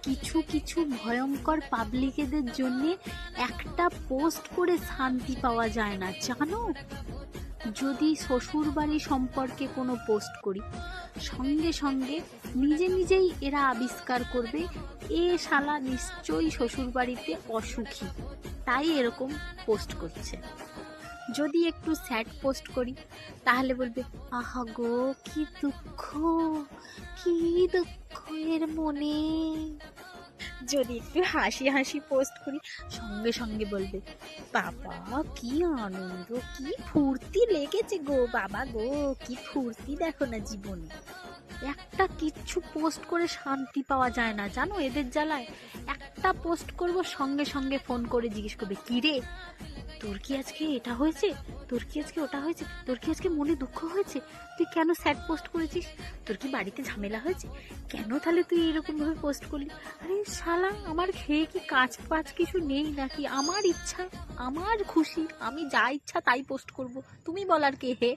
কিছু কিছু ভয়ঙ্কর পাবলিকেদের জন্যে একটা পোস্ট করে শান্তি পাওয়া যায় না জানো। যদি শ্বশুর বাড়ি সম্পর্কে কোনো পোস্ট করি, সঙ্গে সঙ্গে নিজে নিজেই এরা আবিষ্কার করবে এ শালা নিশ্চয়ই শ্বশুর বাড়িতে অসুখী, তাই এরকম পোস্ট করছে। যদি একটু স্যাড পোস্ট করি তাহলে বলবে আহা গো কি দুঃখ, কি দুঃখ এর মনে। যদি একটু হাসি হাসি পোস্ট করি সঙ্গে সঙ্গে বলবে বাবা কি আনন্দ, কি ফুর্তি লেগেছে গো বাবা গো, কি ফুর্তি দেখো না জীবনে। একটা কিচ্ছু পোস্ট করে শান্তি পাওয়া যায় না জানো এদের জ্বালায়। একটা পোস্ট করব সঙ্গে সঙ্গে ফোন করে জিজ্ঞেস করবে কি রে তোর কি আজকে এটা হয়েছে, তোর কি আজকে ওটা হয়েছে, তোর কি আজকে মনে দুঃখ হয়েছে, তুই কেন স্যাড পোস্ট করেছিস, তোর কি বাড়িতে ঝামেলা হয়েছে, কেন তাহলে তুই এরকম ভাবে পোস্ট করলি। আরে শালা আমার খেয়ে কি কাজ পাজ কিছু নেই নাকি? আমার ইচ্ছা, আমার খুশি, আমি যা ইচ্ছা তাই পোস্ট করব, তুমি বলার কে হে।